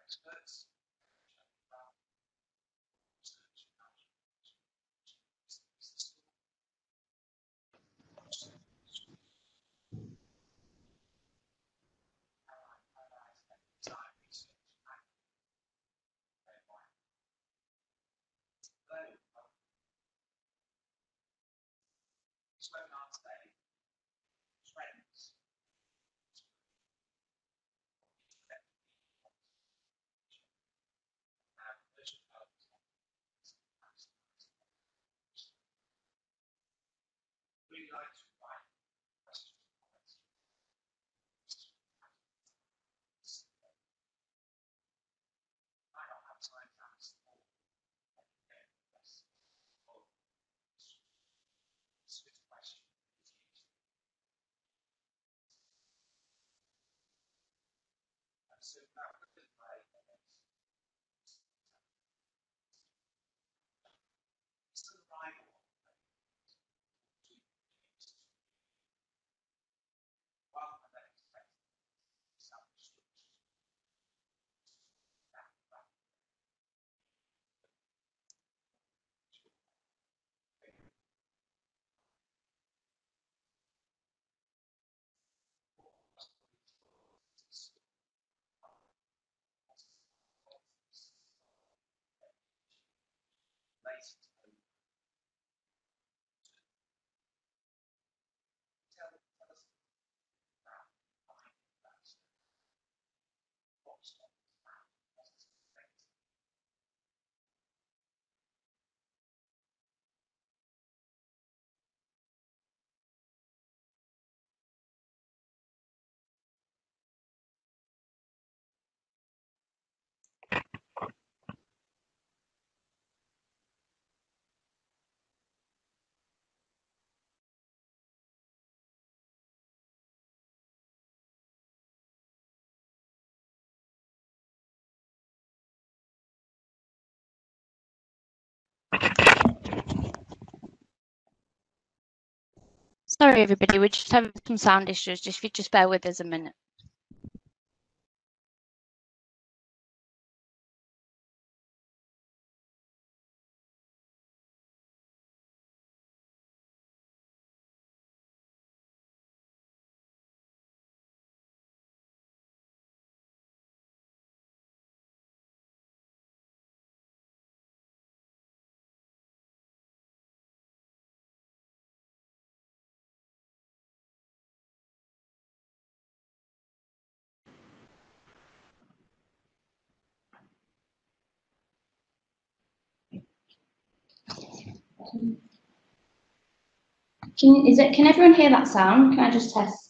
experts. This webinar today, trends. Really like to invite questions and comments. I don't have time to answer all. Switch question is used. So now we're going to play it's the rival well, and then expect some structures. Tell us about finding that what's not found, what's affected. Sorry, everybody, we're just having some sound issues. Just if you just bear with us a minute. Can everyone hear that sound? Can I just test?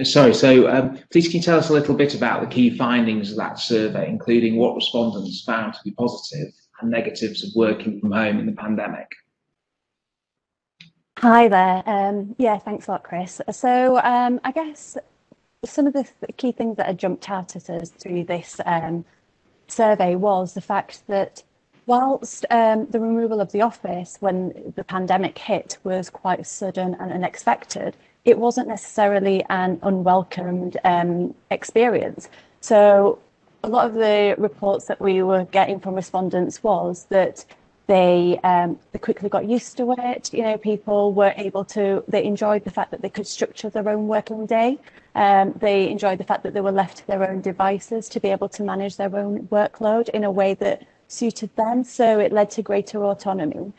Sorry, so please can you tell us a little bit about the key findings of that survey, including what respondents found to be positive and negatives of working from home in the pandemic? Hi there. Yeah, thanks a lot, Chris. So I guess some of the key things that had jumped out at us through this survey was the fact that whilst the removal of the office when the pandemic hit was quite sudden and unexpected, it wasn't necessarily an unwelcomed experience. So a lot of the reports that we were getting from respondents was that they quickly got used to it. You know, people were able to, they enjoyed the fact that they could structure their own working day. They enjoyed the fact that they were left to their own devices to be able to manage their own workload in a way that suited them. So it led to greater autonomy.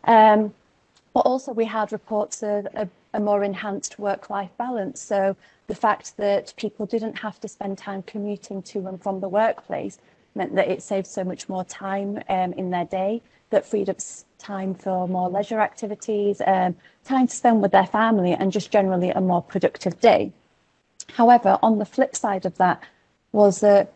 But also we had reports of a more enhanced work-life balance. So the fact that people didn't have to spend time commuting to and from the workplace meant that it saved so much more time in their day, that freed up time for more leisure activities, time to spend with their family, and just generally a more productive day. However, on the flip side of that was that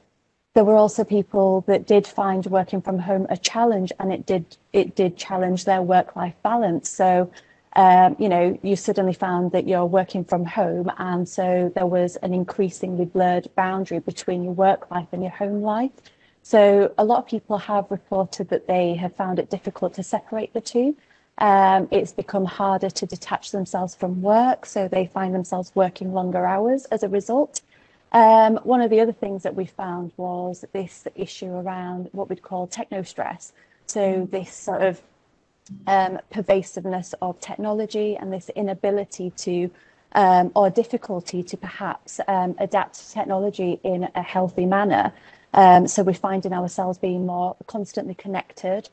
there were also people that did find working from home a challenge, and it did challenge their work-life balance. So, you know, you suddenly found that you're working from home, and so there was an increasingly blurred boundary between your work life and your home life. So a lot of people have reported that they have found it difficult to separate the two. It's become harder to detach themselves from work, so they find themselves working longer hours as a result. One of the other things that we found was this issue around what we'd call techno stress. So this sort of pervasiveness of technology and this inability to or difficulty to perhaps adapt to technology in a healthy manner. So we're finding ourselves being more constantly connected.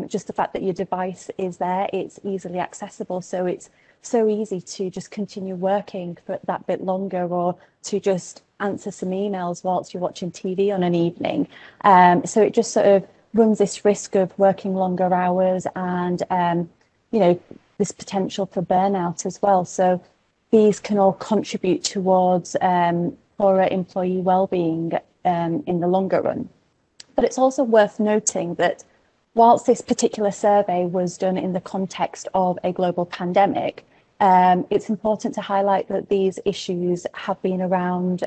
Just the fact that your device is there, it's easily accessible. So it's so easy to just continue working for that bit longer, or to just answer some emails whilst you're watching TV on an evening. So it just sort of runs this risk of working longer hours, and you know, this potential for burnout as well. So these can all contribute towards poorer employee well-being in the longer run. But it's also worth noting that whilst this particular survey was done in the context of a global pandemic, it's important to highlight that these issues have been around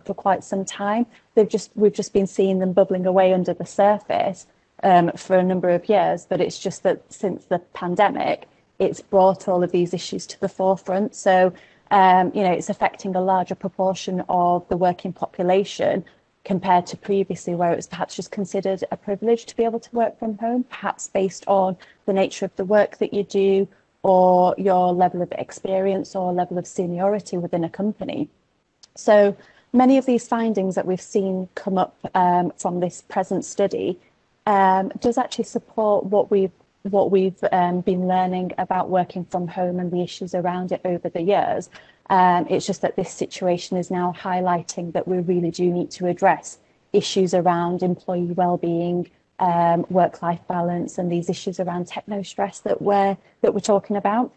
for quite some time. We've just been seeing them bubbling away under the surface for a number of years, but it's just that since the pandemic, it's brought all of these issues to the forefront. So, you know, it's affecting a larger proportion of the working population compared to previously, where it was perhaps just considered a privilege to be able to work from home, perhaps based on the nature of the work that you do, or your level of experience or level of seniority within a company. So many of these findings that we've seen come up from this present study does actually support what we've been learning about working from home and the issues around it over the years. It's just that this situation is now highlighting that we really do need to address issues around employee well-being, work-life balance, and these issues around techno stress that we're talking about.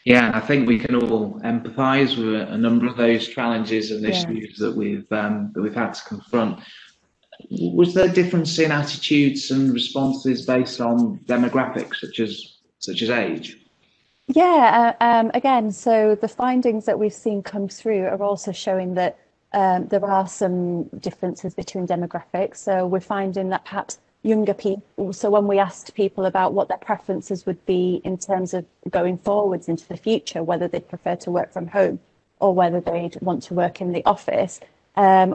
Yeah, I think we can all empathise with a number of those challenges and issues that we've had to confront. Was there a difference in attitudes and responses based on demographics such as age? Yeah, again, so the findings that we've seen come through are also showing that there are some differences between demographics. So we're finding that perhaps younger people, so when we asked people about what their preferences would be in terms of going forwards into the future, whether they'd prefer to work from home or whether they'd want to work in the office,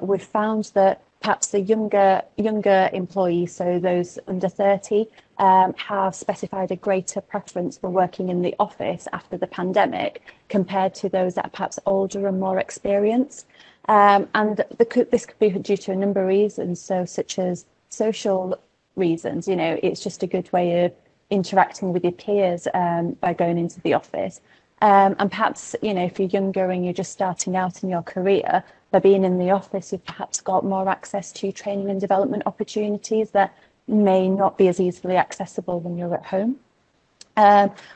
we've found that perhaps the younger employees, so those under 30, have specified a greater preference for working in the office after the pandemic compared to those that are perhaps older and more experienced. And this could be due to a number of reasons, so such as social reasons. You know, it's just a good way of interacting with your peers by going into the office. And perhaps, you know, if you're younger and you're just starting out in your career, by being in the office, you've perhaps got more access to training and development opportunities that may not be as easily accessible when you're at home.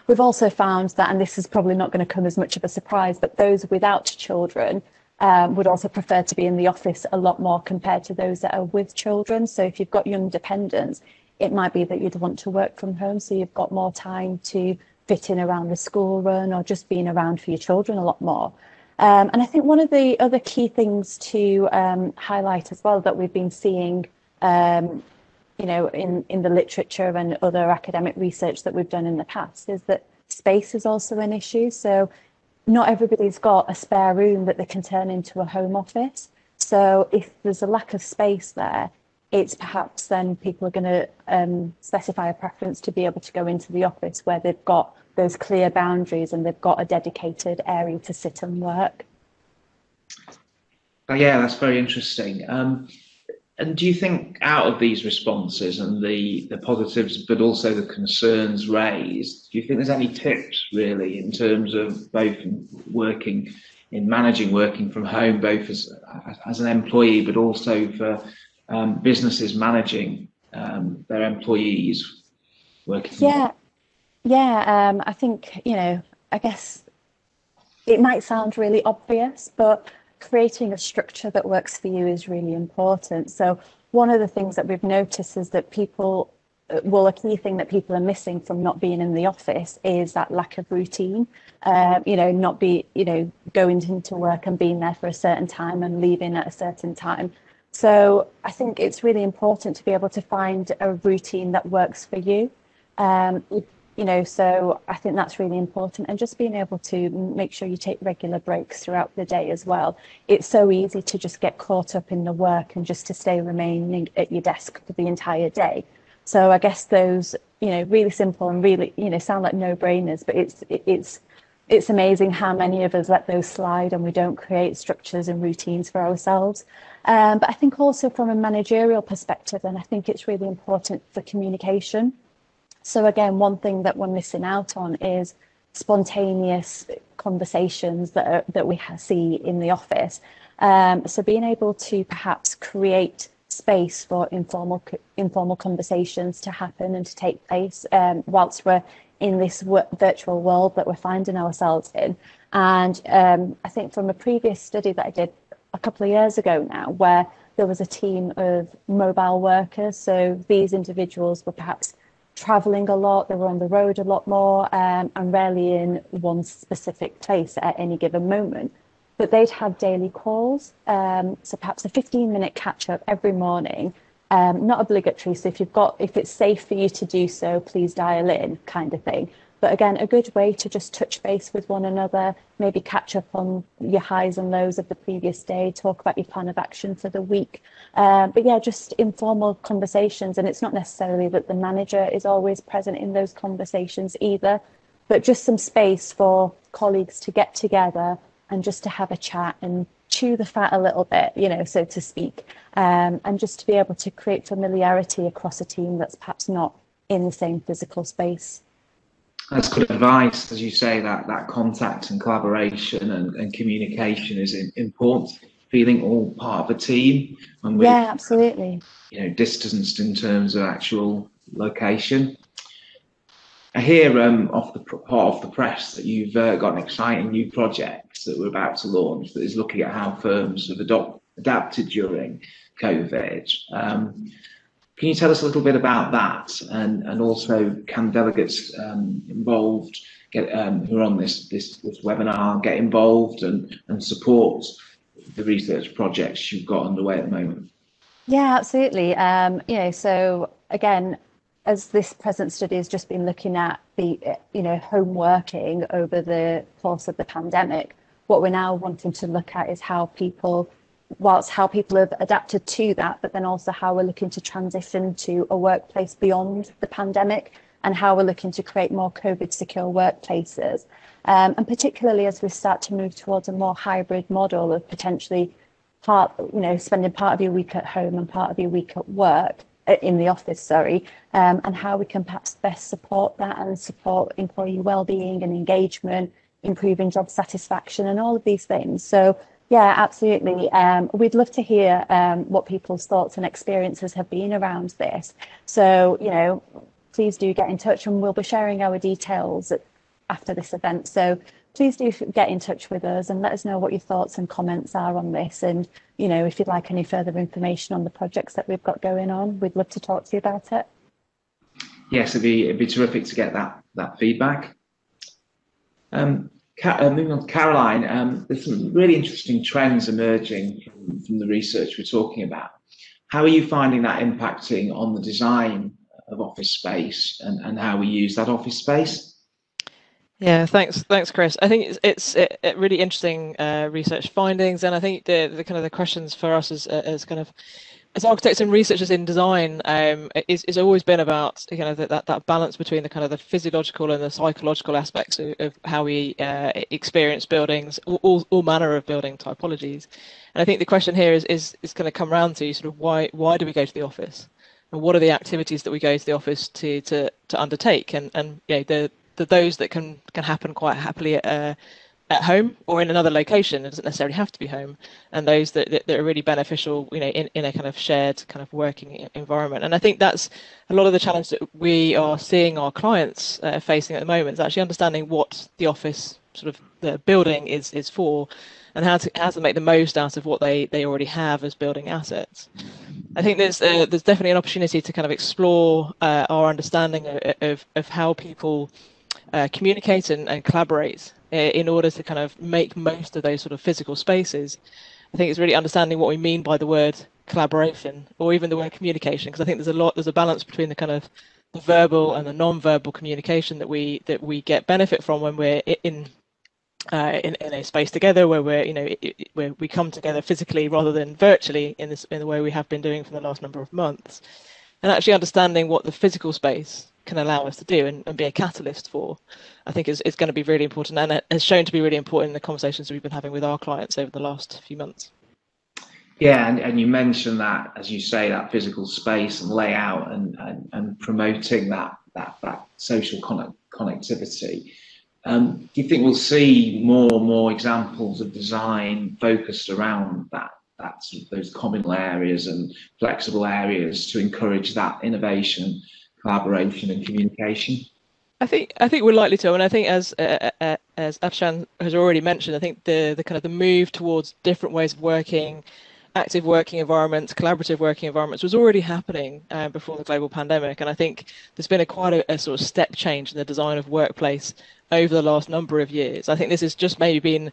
We've also found that, and this is probably not going to come as much of a surprise, but those without children would also prefer to be in the office a lot more compared to those that are with children. So if you've got young dependents, it might be that you'd want to work from home, so you've got more time to fit in around the school run or just being around for your children a lot more. And I think one of the other key things to highlight as well that we've been seeing, you know, in the literature and other academic research that we've done in the past, is that space is also an issue. So not everybody's got a spare room that they can turn into a home office. So if there's a lack of space there, it's perhaps then people are going to specify a preference to be able to go into the office where they've got those clear boundaries and they've got a dedicated area to sit and work. Oh, yeah, that's very interesting. And do you think out of these responses and the positives, but also the concerns raised, do you think there's any tips really in terms of both managing working from home, both as an employee, but also for businesses managing their employees working from home? I think, you know, I guess it might sound really obvious, but creating a structure that works for you is really important. So one of the things that we've noticed is that people, well, a key thing that people are missing from not being in the office is that lack of routine. Not going into work and being there for a certain time and leaving at a certain time. So I think it's really important to be able to find a routine that works for you. So I think that's really important, and just being able to make sure you take regular breaks throughout the day as well. It's so easy to just get caught up in the work and just to remaining at your desk for the entire day. So I guess those, really simple and really, sound like no-brainers, but it's amazing how many of us let those slide and we don't create structures and routines for ourselves. But I think also from a managerial perspective, and I think it's really important for communication. So again, one thing that we're missing out on is spontaneous conversations that we see in the office. So being able to perhaps create space for informal conversations to happen and to take place whilst we're in this virtual world that we're finding ourselves in. And I think from a previous study that I did a couple of years ago now, where there was a team of mobile workers. So these individuals were perhaps traveling a lot, they were on the road a lot more, and rarely in one specific place at any given moment. But they'd have daily calls, so perhaps a 15-minute catch-up every morning, not obligatory. So if it's safe for you to do so, please dial in, kind of thing. But again, a good way to just touch base with one another, maybe catch up on your highs and lows of the previous day, talk about your plan of action for the week. But yeah, just informal conversations. And it's not necessarily that the manager is always present in those conversations either, but just some space for colleagues to get together and just to have a chat and chew the fat a little bit, so to speak, and just to be able to create familiarity across a team that's perhaps not in the same physical space. That's good advice. As you say, that contact and collaboration and communication is important. Feeling all part of a team. And yeah, absolutely. Distanced in terms of actual location. I hear off the press that you've got an exciting new project that we're about to launch that is looking at how firms have adapted during COVID. Can you tell us a little bit about that, and also can delegates involved who are on this webinar get involved and support the research projects you've got underway at the moment? Yeah, absolutely. So again, as this present study has just been looking at the home working over the course of the pandemic, what we're now wanting to look at is how people have adapted to that, but then also how we're looking to transition to a workplace beyond the pandemic, and how we're looking to create more COVID secure workplaces. And particularly as we start to move towards a more hybrid model of potentially spending part of your week at home and part of your week at work, in the office, and how we can perhaps best support that and support employee well-being and engagement, improving job satisfaction and all of these things. So yeah, absolutely. We'd love to hear what people's thoughts and experiences have been around this. So, please do get in touch, and we'll be sharing our details after this event. So please do get in touch with us and let us know what your thoughts and comments are on this. And, if you'd like any further information on the projects that we've got going on, we'd love to talk to you about it. Yes, it'd be terrific to get that feedback. Moving on to Caroline, there's some really interesting trends emerging from the research we're talking about. How are you finding that impacting on the design of office space and how we use that office space? Yeah, thanks, Chris. I think it's really interesting research findings, and I think the kind of the questions for us as architects and researchers in design is always been about that balance between the kind of the physiological and the psychological aspects of how we experience buildings, all manner of building typologies. And I think the question here is going to come around to sort of why do we go to the office, and what are the activities that we go to the office to undertake, and those that can happen quite happily at home or in another location. It doesn't necessarily have to be home, and those that are really beneficial, in a kind of shared kind of working environment. And I think that's a lot of the challenge that we are seeing our clients facing at the moment, is actually understanding what the office sort of the building is for, and how to make the most out of what they already have as building assets. I think there's definitely an opportunity to kind of explore our understanding of how people communicate and collaborate in order to kind of make most of those sort of physical spaces. I think it's really understanding what we mean by the word collaboration, or even the word communication, because I think there's a balance between the kind of the verbal and the non-verbal communication that we get benefit from when we're in a space together, where where we come together physically rather than virtually in the way we have been doing for the last number of months, and actually understanding what the physical space can allow us to do and be a catalyst for, I think is going to be really important, and it has shown to be really important in the conversations we've been having with our clients over the last few months. Yeah, and you mentioned that, as you say, that physical space and layout and promoting that social connectivity. Do you think we'll see more and more examples of design focused around those communal areas and flexible areas to encourage that innovation, collaboration, and communication? I think we're likely to, and I think as Afshan has already mentioned, I think the kind of the move towards different ways of working, active working environments, collaborative working environments was already happening before the global pandemic, and I think there's been quite a sort of step change in the design of workplace over the last number of years. I think this has just maybe been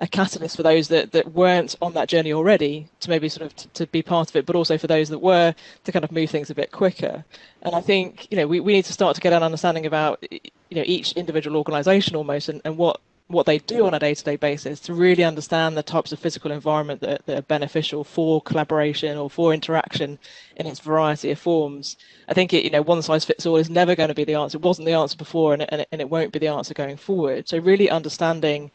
a catalyst for those that weren't on that journey already to maybe sort of to be part of it, but also for those that were to kind of move things a bit quicker. And I think we need to start to get an understanding about each individual organisation almost and what they do on a day-to-day basis to really understand the types of physical environment that are beneficial for collaboration or for interaction in its variety of forms. I think one size fits all is never going to be the answer. It wasn't the answer before, and it won't be the answer going forward. So really understanding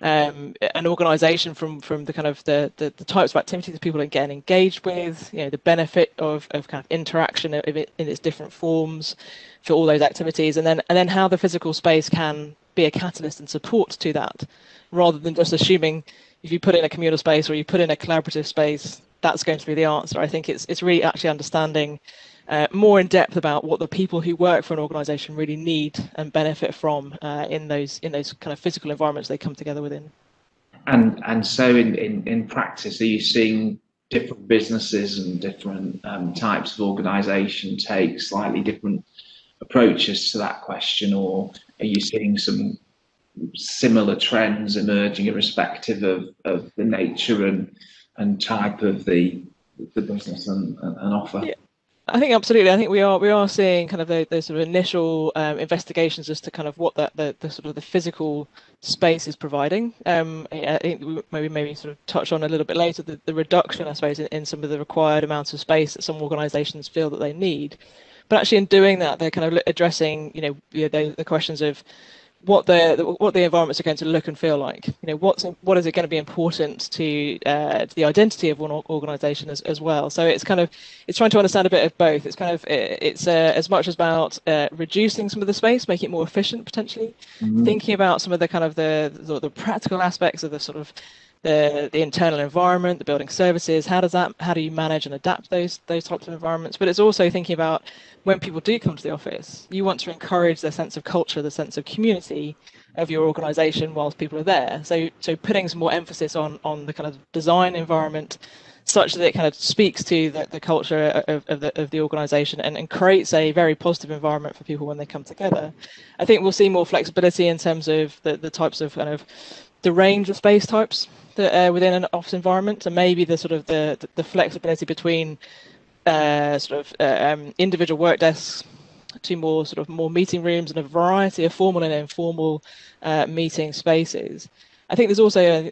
an organisation from the kind of the types of activities that people are getting engaged with, the benefit of kind of interaction in its different forms for all those activities, and then how the physical space can be a catalyst and support to that, rather than just assuming if you put in a communal space or you put in a collaborative space, that's going to be the answer. I think it's really actually understanding more in depth about what the people who work for an organisation really need and benefit from in those kind of physical environments they come together within. And so in practice, are you seeing different businesses and different types of organisation take slightly different approaches to that question, or are you seeing some similar trends emerging irrespective of the nature and type of the business and offer? Yeah. I think absolutely. I think we are seeing kind of those sort of initial investigations as to kind of what the sort of the physical space is providing. I think we maybe sort of touch on a little bit later the reduction, I suppose, in some of the required amounts of space that some organisations feel that they need. But actually, in doing that, they're kind of addressing the questions of what the environments are going to look and feel like. What is it going to be important to the identity of one organisation as well. So it's trying to understand a bit of both. It's as much about reducing some of the space, making it more efficient potentially, thinking about some of the kind of the practical aspects of the sort of the internal environment, the building services. How do you manage and adapt those types of environments? But it's also thinking about when people do come to the office, you want to encourage the sense of culture, the sense of community of your organisation whilst people are there. So putting some more emphasis on the kind of design environment, such that it kind of speaks to the culture of the organisation and creates a very positive environment for people when they come together. I think we'll see more flexibility in terms of the types of kind of the range of space types that are within an office environment, and maybe the sort of the flexibility between individual work desks to more meeting rooms and a variety of formal and informal meeting spaces. I think there's also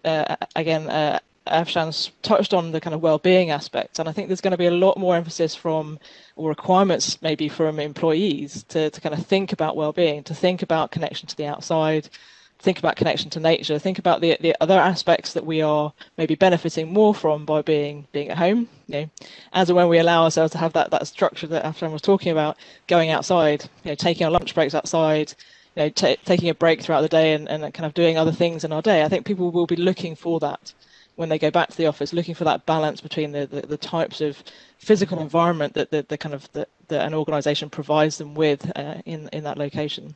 Afshan's touched on the kind of well-being aspect, and I think there's going to be a lot more emphasis or requirements maybe from employees to kind of think about well-being, to think about connection to the outside, think about connection to nature, think about the other aspects that we are maybe benefiting more from by being at home. As and when we allow ourselves to have that structure that Afshan was talking about, going outside, taking our lunch breaks outside, taking a break throughout the day and kind of doing other things in our day. I think people will be looking for that when they go back to the office, looking for that balance between the types of physical environment that that an organisation provides them with in that location.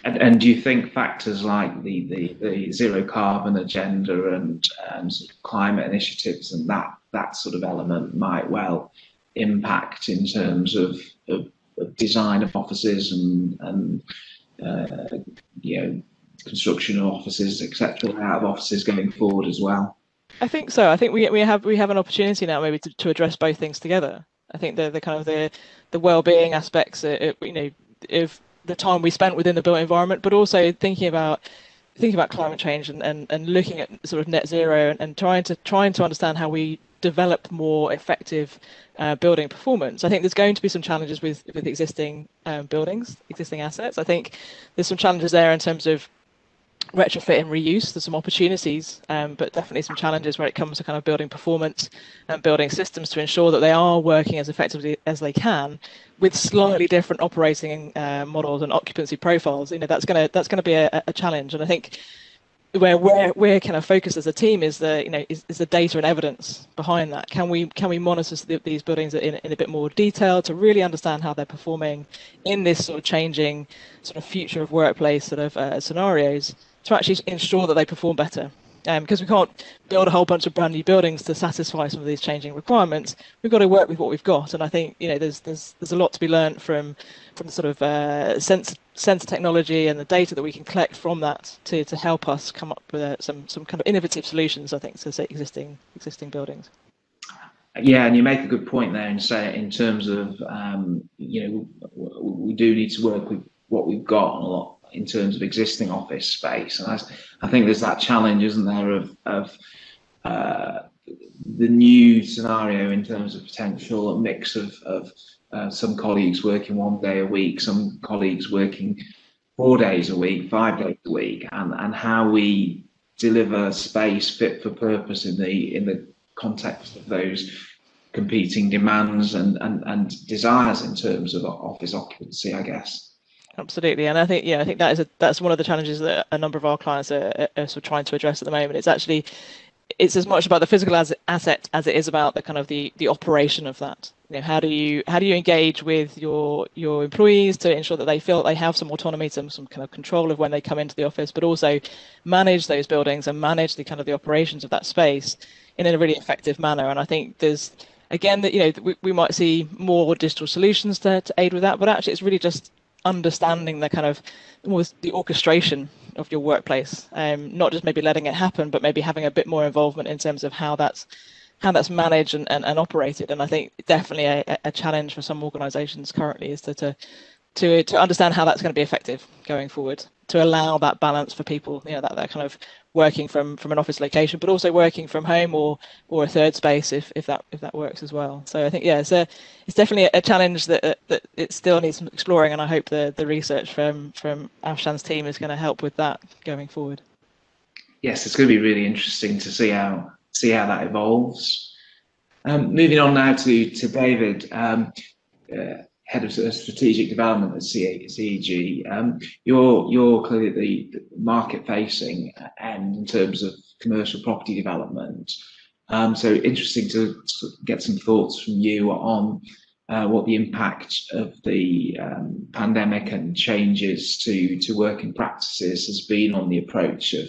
And do you think factors like the zero carbon agenda and sort of climate initiatives and that sort of element might well impact in terms of design of offices and construction of offices, etc., out of offices going forward as well? I think so. I think we have an opportunity now maybe to address both things together. I think the kind of the well-being aspects, of the time we spent within the built environment, but also thinking about climate change and looking at sort of net zero and trying to understand how we develop more effective building performance. I think there's going to be some challenges with existing buildings, existing assets. I think there's some challenges there in terms of retrofit and reuse. There's some opportunities, but definitely some challenges when it comes to kind of building performance and building systems to ensure that they are working as effectively as they can with slightly different operating models and occupancy profiles. That's going to be a challenge. And I think where we're kind of focused as a team is the data and evidence behind that. Can we monitor these buildings in a bit more detail to really understand how they're performing in this sort of changing sort of future of workplace sort of scenarios, to actually ensure that they perform better? Because we can't build a whole bunch of brand new buildings to satisfy some of these changing requirements. We've got to work with what we've got, and I think there's a lot to be learned from the sort of sensor technology and the data that we can collect from that to help us come up with some kind of innovative solutions, I think, to say existing buildings. Yeah, and you make a good point there in terms of we do need to work with what we've got a lot in terms of existing office space, and I think there's that challenge, isn't there, of the new scenario in terms of potential mix of some colleagues working 1 day a week, some colleagues working 4 days a week, 5 days a week, and how we deliver space fit for purpose in the context of those competing demands and desires in terms of office occupancy, I guess. Absolutely, and I think that's one of the challenges that a number of our clients are sort of trying to address at the moment. It's as much about the physical asset as it is about the kind of the operation of that. How do you engage with your employees to ensure that they feel that they have some autonomy, some kind of control of when they come into the office, but also manage those buildings and manage the kind of the operations of that space in a really effective manner. And I think there's, again, that we might see more digital solutions to aid with that, but actually it's really just understanding the kind of almost the orchestration of your workplace, not just maybe letting it happen, but maybe having a bit more involvement in terms of how that's managed and operated. And I think definitely a challenge for some organisations currently is to understand how that's going to be effective going forward, to allow that balance for people, that kind of working from an office location, but also working from home or a third space if that works as well. So I think it's definitely a challenge that it still needs some exploring, and I hope the research from Afshan's team is going to help with that going forward. Yes, it's going to be really interesting to see how that evolves. Moving on now to David. Head of Strategic Development at CEG. You're clearly at the market-facing end in terms of commercial property development. So interesting to get some thoughts from you on what the impact of the pandemic and changes to working practices has been on the approach of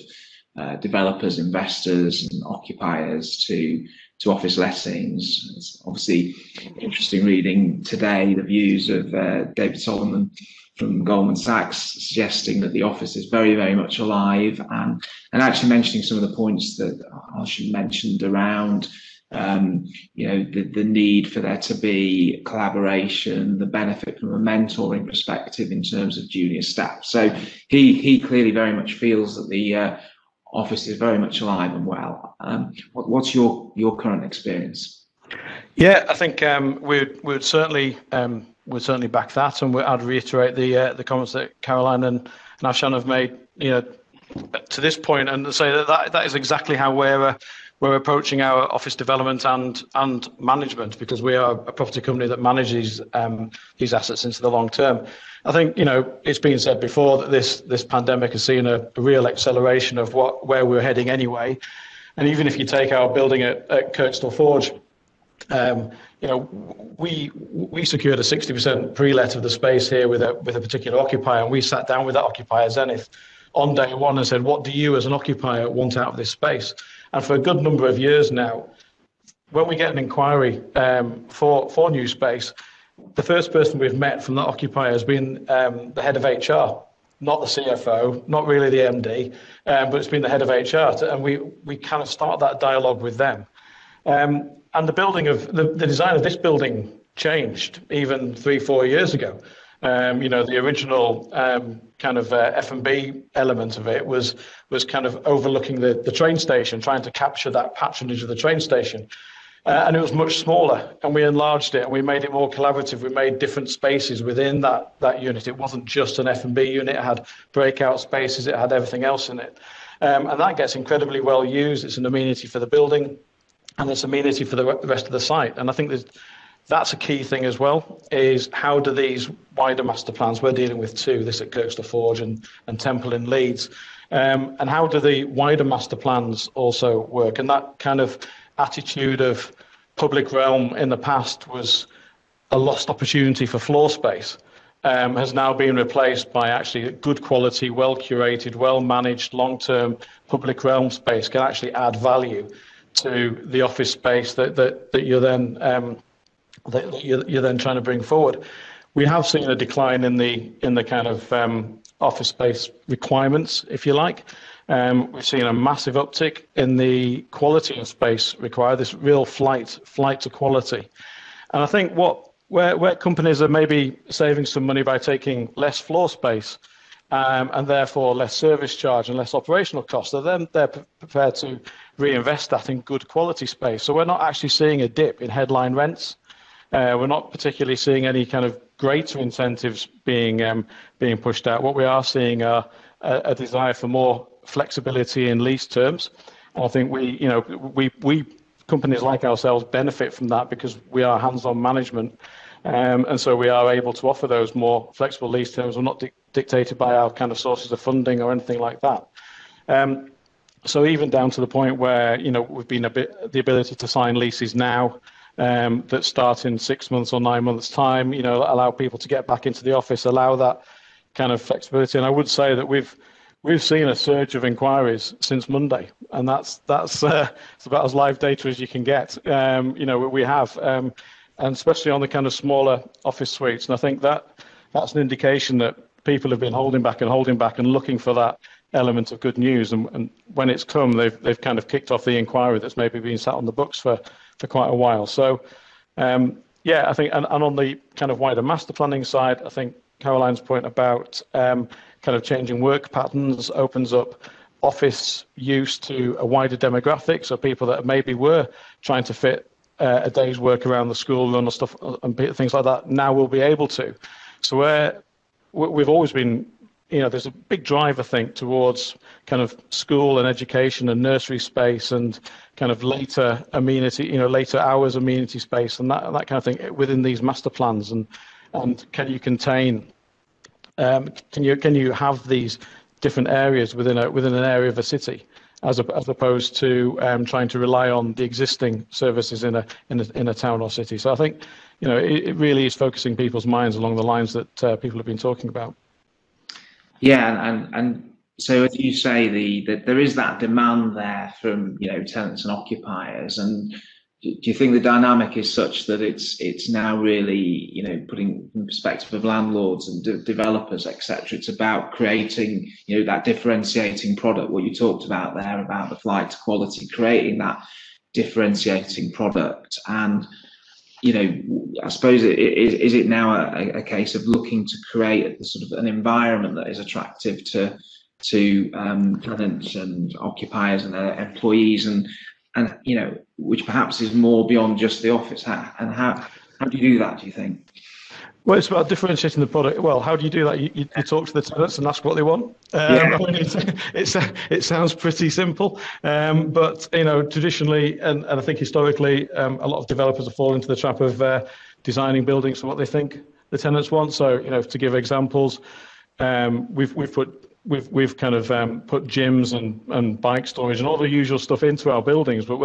developers, investors, and occupiers to office lettings. It's obviously interesting reading today the views of David Solomon from Goldman Sachs, suggesting that the office is very, very much alive, and actually mentioning some of the points that Afshan mentioned around the need for there to be collaboration, the benefit from a mentoring perspective in terms of junior staff. So he clearly very much feels that the office is very much alive and well. What's your current experience? Yeah, I think we'd certainly back that, and I'd reiterate the comments that Caroline and Afshan have made, to this point, and say that is exactly how we're approaching our office development and management, because we are a property company that manages these assets into the long term. I think it's been said before that this pandemic has seen a real acceleration of where we're heading anyway. And even if you take our building at Kirkstall Forge, You know, we secured a 60% pre-let of the space here with a particular occupier, and we sat down with that occupier, Zenith, on day one and said, what do you as an occupier want out of this space? And for a good number of years now, when we get an inquiry for new space, the first person we've met from that occupier has been the head of HR, not the CFO, not really the MD, but it's been the head of HR. And we kind of start that dialogue with them. And the building of the design of this building changed even 3-4 years ago. You know, the original kind of F&B element of it was kind of overlooking the train station, trying to capture that patronage of the train station. And it was much smaller, and we enlarged it and we made it more collaborative. We made different spaces within that unit. It wasn't just an F&B unit. It had breakout spaces. It had everything else in it. And that gets incredibly well used. It's an amenity for the building, and it's amenity for the rest of the site. And I think that's a key thing as well, is how do these wider master plans, we're dealing with two, this at Kirkstall Forge and Temple in Leeds, and how do the wider master plans also work? And that kind of attitude of public realm in the past was a lost opportunity for floor space, has now been replaced by actually good quality, well curated, well managed, long-term public realm space can actually add value to the office space that you're then you're then trying to bring forward. We have seen a decline in the kind of office space requirements, if you like. We've seen a massive uptick in the quality of space required, this real flight to quality. And I think where companies are maybe saving some money by taking less floor space and therefore less service charge and less operational costs, they're prepared to reinvest that in good quality space. So we're not actually seeing a dip in headline rents. We're not particularly seeing any kind of greater incentives being pushed out. What we are seeing are a desire for more flexibility in lease terms. And I think we companies like ourselves benefit from that because we are hands-on management, and so we are able to offer those more flexible lease terms. We're not dictated by our kind of sources of funding or anything like that. So even down to the point where we've been the ability to sign leases now that start in 6 months or 9 months' time. Allow people to get back into the office, allow that kind of flexibility. And I would say that we've seen a surge of inquiries since Monday, and that's it's about as live data as you can get. We have, and especially on the kind of smaller office suites. And I think that's an indication that people have been holding back and looking for that element of good news. And when it's come, they've kind of kicked off the inquiry that's maybe been sat on the books for quite a while. So, I think, and on the kind of wider master planning side, I think Caroline's point about kind of changing work patterns opens up office use to a wider demographic. So people that maybe were trying to fit a day's work around the school run or stuff and things like that now will be able to. So we've always been, there's a big drive, I think, towards kind of school and education and nursery space and kind of later amenity, later hours amenity space and that kind of thing within these master plans. And can you contain? Can you have these different areas within an area of a city, as opposed to trying to rely on the existing services in a town or city? So I think it really is focusing people's minds along the lines that people have been talking about. Yeah, and so as you say, that there is that demand there from tenants and occupiers, and do you think the dynamic is such that it's now really putting from the perspective of landlords and developers, etc., it's about creating that differentiating product, what you talked about there about the flight to quality, creating that differentiating product. And I suppose is it now a case of looking to create sort of an environment that is attractive to tenants and occupiers and employees, and which perhaps is more beyond just the office. And how do you do that, do you think? Well, it's about differentiating the product. Well, how do you do that? You talk to the tenants and ask what they want. I mean, it sounds pretty simple, but traditionally, and I think historically, a lot of developers have fallen into the trap of designing buildings for what they think the tenants want. So, to give examples, we've kind of put gyms and bike storage and all the usual stuff into our buildings, but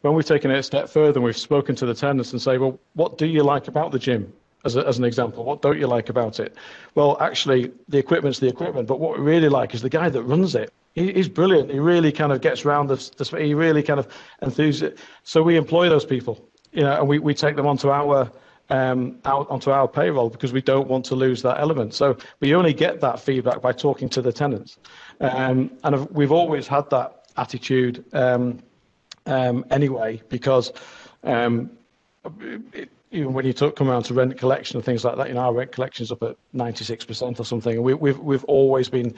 when we've taken it a step further and we've spoken to the tenants and say, well, what do you like about the gym? As an example, what don't you like about it? Well, actually, the equipment's the equipment, but what we really like is the guy that runs it. He's brilliant. He really kind of gets around he really kind of enthuses it. So we employ those people, and we take them onto our payroll because we don't want to lose that element. So we only get that feedback by talking to the tenants, and we've always had that attitude anyway, because even when you come around to rent collection and things like that, our rent collection is up at 96% or something. And we've always been,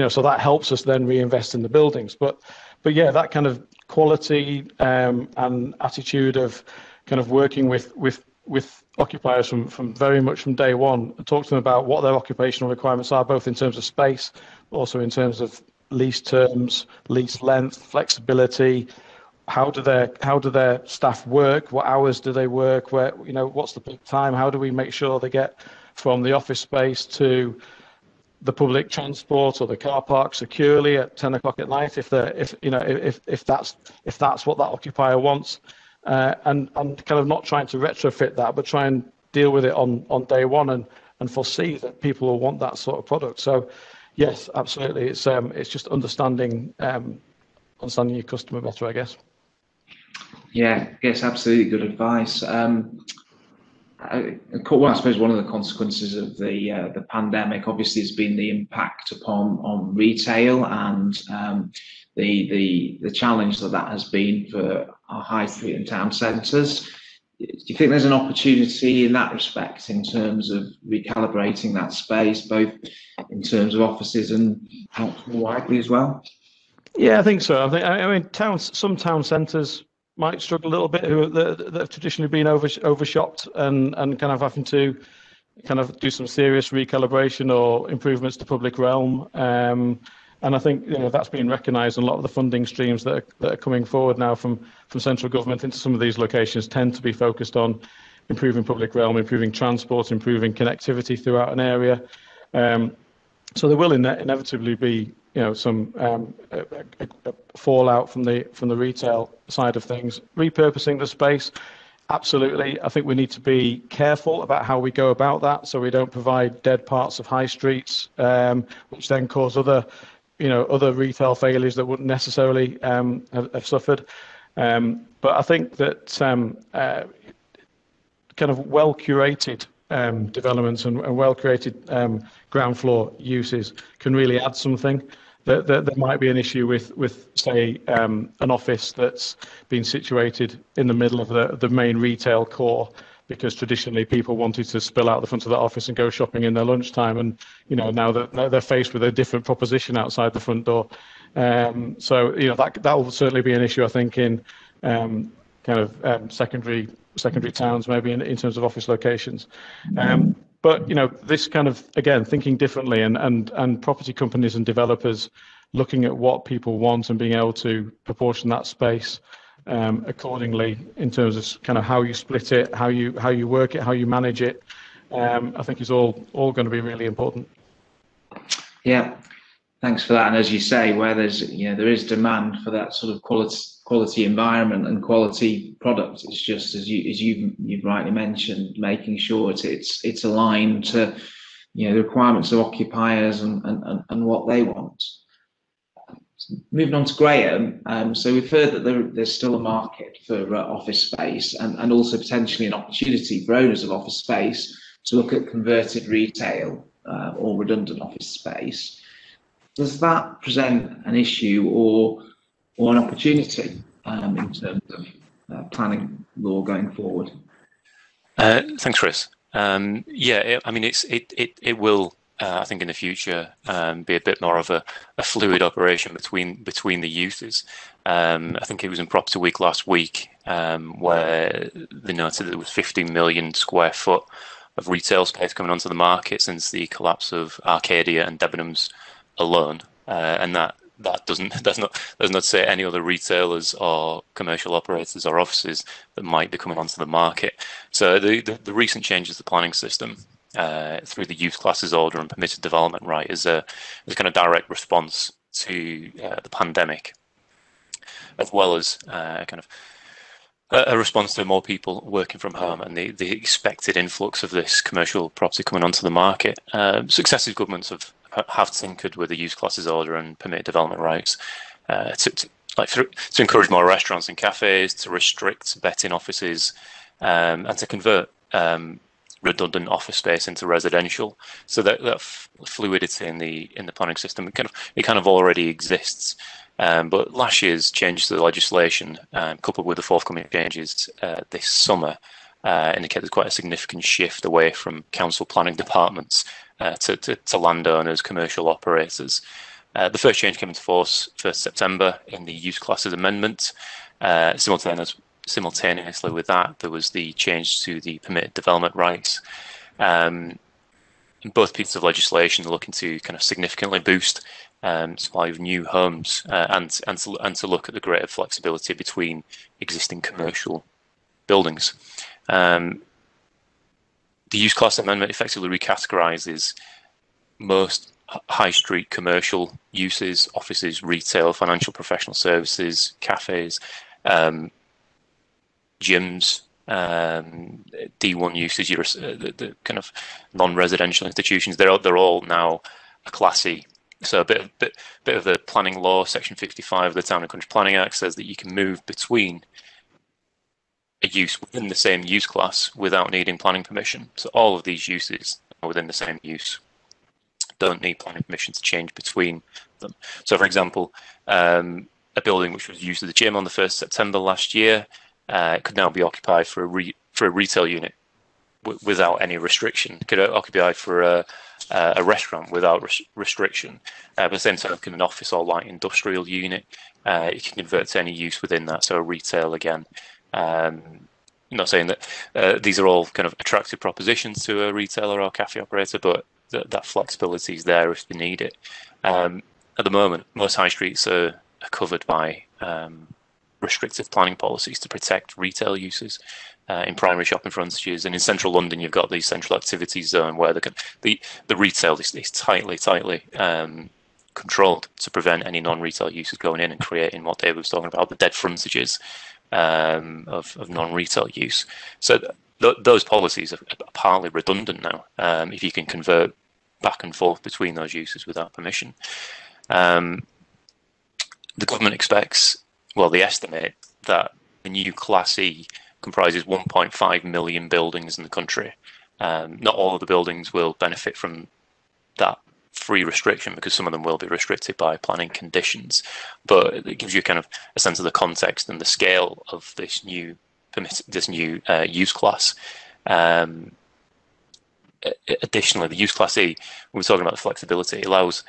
so that helps us then reinvest in the buildings. But yeah, that kind of quality and attitude of kind of working with occupiers from very much from day one, and talk to them about what their occupational requirements are, both in terms of space, but also in terms of lease terms, lease length, flexibility. How do their staff work? What hours do they work? What's the peak time? How do we make sure they get from the office space to the public transport or the car park securely at 10 o'clock at night, if that's what that occupier wants, and kind of not trying to retrofit that, but try and deal with it on day one and foresee that people will want that sort of product. So yes, absolutely, it's just understanding your customer better, I guess. Yeah, yes, absolutely good advice. I suppose one of the consequences of the pandemic obviously has been the impact on retail and the challenge that has been for our high street and town centres. Do you think there's an opportunity in that respect in terms of recalibrating that space, both in terms of offices and perhaps more widely as well? Yeah, I think so. I mean, some town centres might struggle a little bit, that have traditionally been overshopped and kind of having to kind of do some serious recalibration or improvements to public realm. And I think that's being recognised, and a lot of the funding streams that are coming forward now from central government into some of these locations tend to be focused on improving public realm, improving transport, improving connectivity throughout an area. So there will inevitably be some fallout from the retail side of things. Repurposing the space, absolutely. I think we need to be careful about how we go about that, so we don't provide dead parts of high streets, which then cause other retail failures that wouldn't necessarily have suffered. But I think that kind of well curated developments and well curated ground floor uses can really add something. There might be an issue with say, an office that's been situated in the middle of the main retail core, because traditionally people wanted to spill out the front of that office and go shopping in their lunchtime, and now they're faced with a different proposition outside the front door. So that will certainly be an issue, I think, in kind of secondary towns, maybe in terms of office locations. But this kind of, again, thinking differently, and property companies and developers looking at what people want and being able to proportion that space accordingly in terms of kind of how you split it, how you work it, how you manage it, I think is all going to be really important. Yeah, thanks for that. And as you say, where there is demand for that sort of quality environment and quality product, it's just as you've rightly mentioned, making sure it's aligned to the requirements of occupiers and what they want. Moving on to Graham, so we've heard that there's still a market for office space, and also potentially an opportunity for owners of office space to look at converted retail or redundant office space. Does that present an issue or an opportunity in terms of planning law going forward? Thanks, Chris. Yeah, I mean, it will, I think, in the future be a bit more of a fluid operation between the uses. I think it was in Property Week last week where they noted there was 50 million square foot of retail space coming onto the market since the collapse of Arcadia and Debenhams alone, and that's not to say any other retailers or commercial operators or offices that might be coming onto the market. So the recent changes to the planning system through the use classes order and permitted development right is a kind of direct response to the pandemic, as well as kind of a response to more people working from home and the expected influx of this commercial property coming onto the market. Successive governments have tinkered with the use classes order and permitted development rights to encourage more restaurants and cafes, to restrict betting offices, and to convert redundant office space into residential. So that fluidity in the planning system it kind of already exists. But last year's changes to the legislation, coupled with the forthcoming changes this summer, indicate there's quite a significant shift away from council planning departments to landowners, commercial operators. The first change came into force 1st September in the use classes amendment. Simultaneously with that, there was the change to the permitted development rights. Both pieces of legislation are looking to kind of significantly boost supply of new homes and to look at the greater flexibility between existing commercial buildings. The use class amendment effectively recategorises most high street commercial uses, offices, retail, financial professional services, cafes, gyms, D1 uses, the kind of non-residential institutions. They're all now a Class E. So a bit of the planning law, Section 55 of the Town and Country Planning Act, says that you can move between a use within the same use class without needing planning permission. So all of these uses are within the same use, don't need planning permission to change between them. So, for example, a building which was used as a gym on the 1st September last year could now be occupied for a retail unit without any restriction. Could occupy for a restaurant without restriction. But at the same time, an office or light industrial unit, you can convert to any use within that. So retail again. I'm not saying that these are all kind of attractive propositions to a retailer or cafe operator, but that flexibility is there if they need it. At the moment, most high streets are covered by restrictive planning policies to protect retail uses in primary shopping frontages, and in central London you've got the central activity zone where the retail is tightly controlled to prevent any non-retail uses going in and creating what David was talking about, the dead frontages of non-retail use. So those policies are partly redundant now if you can convert back and forth between those uses without permission. The government expects, well, they estimate that the new Class E comprises 1.5 million buildings in the country. Not all of the buildings will benefit from that free restriction because some of them will be restricted by planning conditions, but it gives you kind of a sense of the context and the scale of this new use class. Additionally, the use class E, we were talking about the flexibility, allows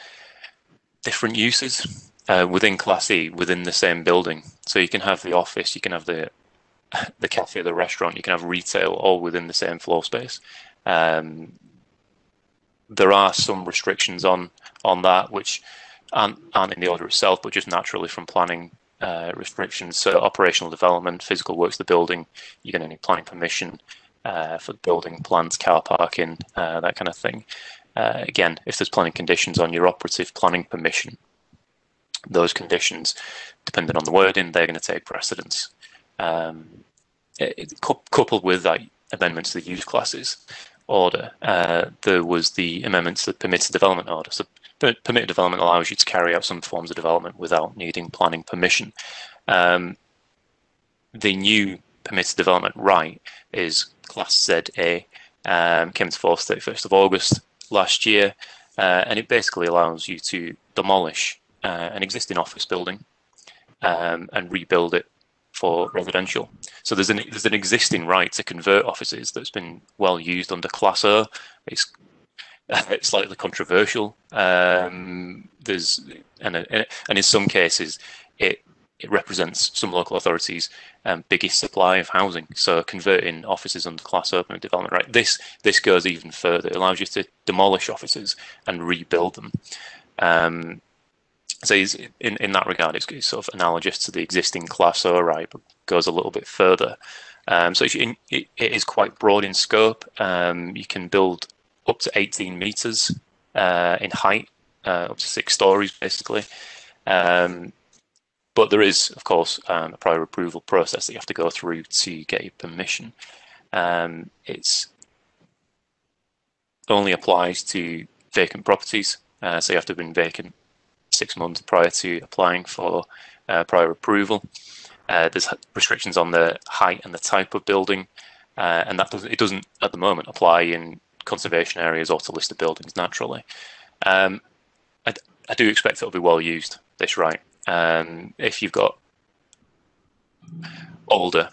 different uses within Class E within the same building. So you can have the office, you can have the cafe, the restaurant, you can have retail all within the same floor space. There are some restrictions on that which aren't in the order itself, but just naturally from planning restrictions. So operational development, physical works of the building, you get any planning permission for the building, plans, car parking, that kind of thing. Again, if there's planning conditions on your operative planning permission, those conditions, depending on the wording, they're going to take precedence. Coupled with that amendment to the use classes order, there was the amendment to the permitted development order. So permitted development allows you to carry out some forms of development without needing planning permission. The new permitted development right is Class ZA, came into force 31st of August last year, and it basically allows you to demolish an existing office building and rebuild it for residential. So there's an existing right to convert offices that's been well used under Class O. It's slightly controversial. And in some cases, it represents some local authorities' biggest supply of housing. So converting offices under Class O permitted development right. This goes even further. It allows you to demolish offices and rebuild them. So in that regard, it's sort of analogous to the existing Class O right, but goes a little bit further. So it is quite broad in scope. You can build up to 18 meters in height, up to 6 stories, basically. But there is, of course, a prior approval process that you have to go through to get your permission. It's only applies to vacant properties, so you have to have been vacant 6 months prior to applying for prior approval. There's restrictions on the height and the type of building, and it doesn't at the moment apply in conservation areas or to listed buildings naturally. I do expect it'll be well used, this right. If you've got older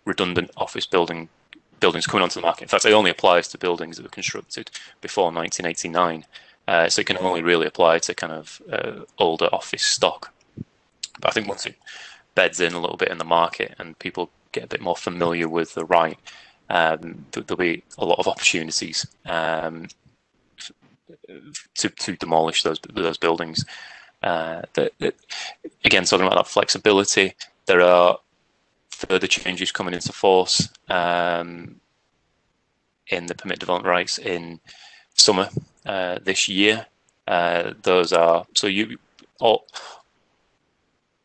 redundant office buildings coming onto the market, in fact it only applies to buildings that were constructed before 1989, so it can only really apply to kind of older office stock. But I think once it beds in a little bit in the market and people get a bit more familiar with the right, there'll be a lot of opportunities to demolish those buildings. Again, talking about that flexibility, there are further changes coming into force in the permit development rights in summer this year. Those are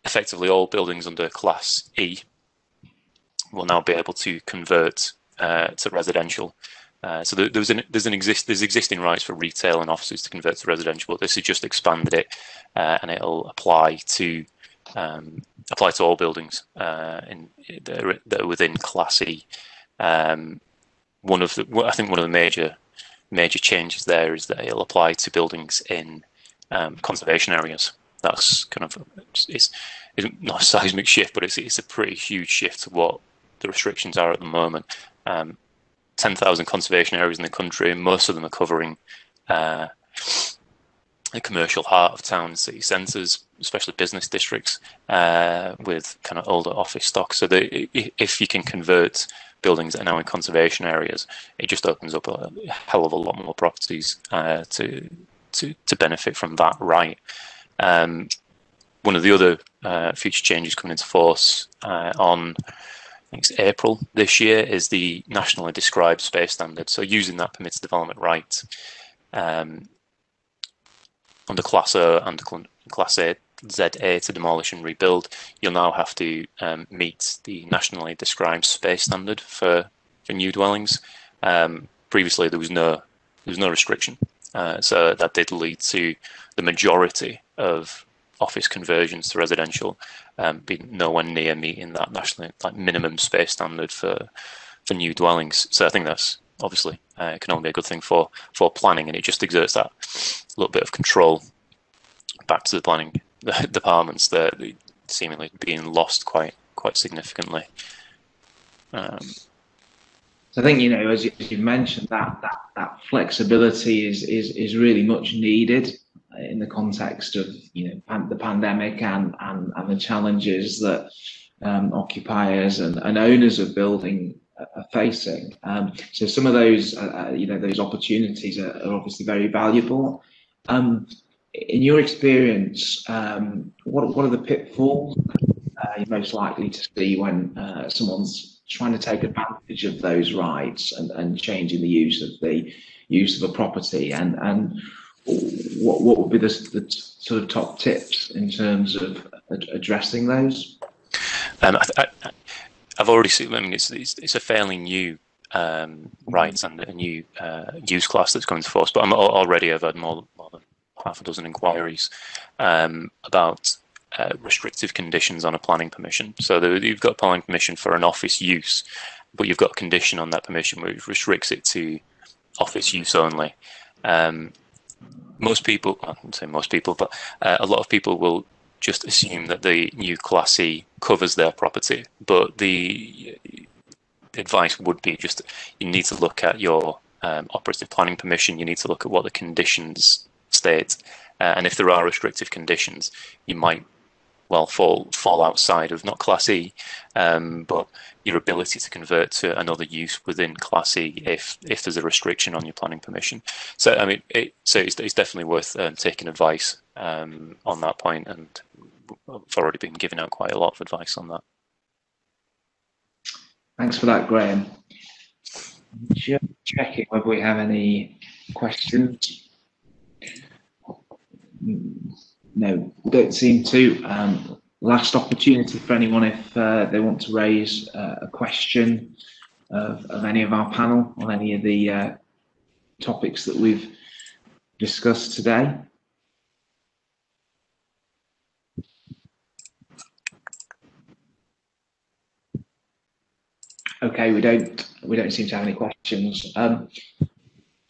effectively all buildings under Class E will now be able to convert to residential. So there's existing rights for retail and offices to convert to residential, but this has just expanded it, and it'll apply to all buildings that are within Class E. I think one of the major changes there is that it'll apply to buildings in conservation areas. That's kind of it's not a seismic shift, but it's a pretty huge shift to what the restrictions are at the moment. 10,000 conservation areas in the country, and most of them are covering the commercial heart of town, city centres, especially business districts, with kind of older office stock. So if you can convert buildings that are now in conservation areas, it just opens up a hell of a lot more properties to benefit from that right. One of the other future changes coming into force on I think it's April this year is the nationally described space standard. So using that permitted development right under Class O and Class A, ZA to demolish and rebuild, you'll now have to meet the nationally described space standard for new dwellings. Previously, there was no restriction, so that did lead to the majority of office conversions to residential being nowhere near meeting that national minimum space standard for new dwellings. So I think that's obviously can only be a good thing for planning, and it just exerts that little bit of control back to the planning departments that seemingly being lost quite significantly. So I think, as you mentioned, that flexibility is really much needed in the context of the pandemic and the challenges that occupiers and owners of building are facing. So some of those those opportunities are obviously very valuable. In your experience, what are the pitfalls you're most likely to see when someone's trying to take advantage of those rights and changing the use of a property, and what would be the sort of top tips in terms of addressing those? I've already seen. I mean, it's a fairly new rights and a new use class that's coming to force. But I've had more than half a dozen inquiries about restrictive conditions on a planning permission. So you've got planning permission for an office use, but you've got a condition on that permission which restricts it to office use only. Most people, I wouldn't say most people, but a lot of people will just assume that the new Class C covers their property. But the advice would be just you need to look at your operative planning permission. You need to look at what the conditions state, and if there are restrictive conditions, you might fall outside of not Class E, but your ability to convert to another use within Class E if there's a restriction on your planning permission. So I mean, it's definitely worth taking advice on that point, and I've already been giving out quite a lot of advice on that. Thanks for that, Graham. Just checking whether we have any questions. no, we don't seem to. Last opportunity for anyone if they want to raise a question of any of our panel on any of the topics that we've discussed today. Okay, we don't seem to have any questions.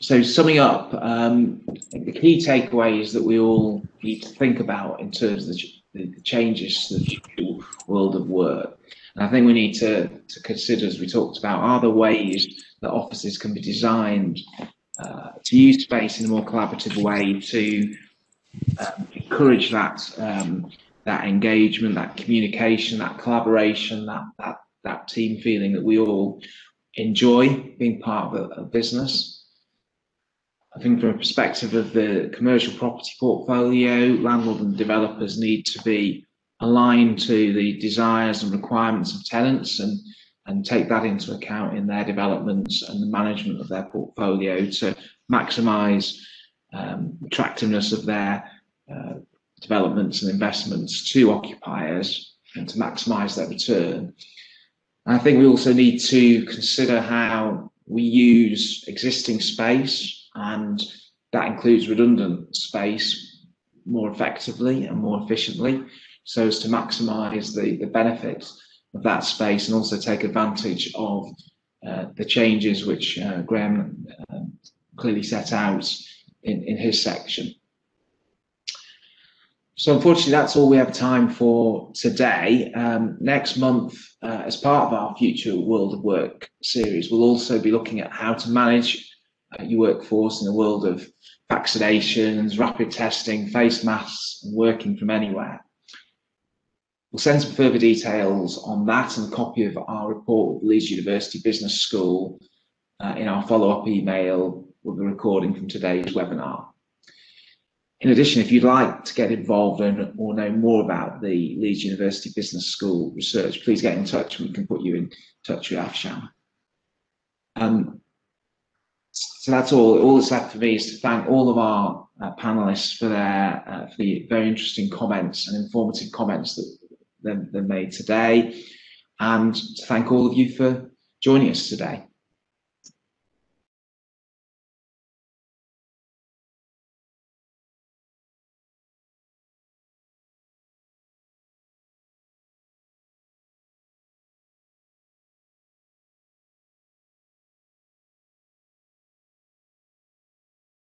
So summing up, the key takeaway is that we all need to think about in terms of the changes to the future world of work. And I think we need to consider, as we talked about, are there ways that offices can be designed to use space in a more collaborative way to encourage that that engagement, that communication, that collaboration, that team feeling that we all enjoy being part of a business. I think from a perspective of the commercial property portfolio, landlord and developers need to be aligned to the desires and requirements of tenants and take that into account in their developments and the management of their portfolio to maximise attractiveness of their developments and investments to occupiers and to maximise their return. And I think we also need to consider how we use existing space, and that includes redundant space, more effectively and more efficiently, so as to maximise the benefits of that space and also take advantage of the changes which Graham clearly set out in his section. So unfortunately, that's all we have time for today. Next month, as part of our Future World of Work series, we'll also be looking at how to manage your workforce in a world of vaccinations, rapid testing, face masks, and working from anywhere. We'll send some further details on that and a copy of our report with the Leeds University Business School in our follow-up email with the recording from today's webinar. In addition, if you'd like to get involved or know more about the Leeds University Business School research, please get in touch and we can put you in touch with Afshan. So that's all. All that's left for me is to thank all of our panelists for the very interesting comments and informative comments that they made today, and to thank all of you for joining us today.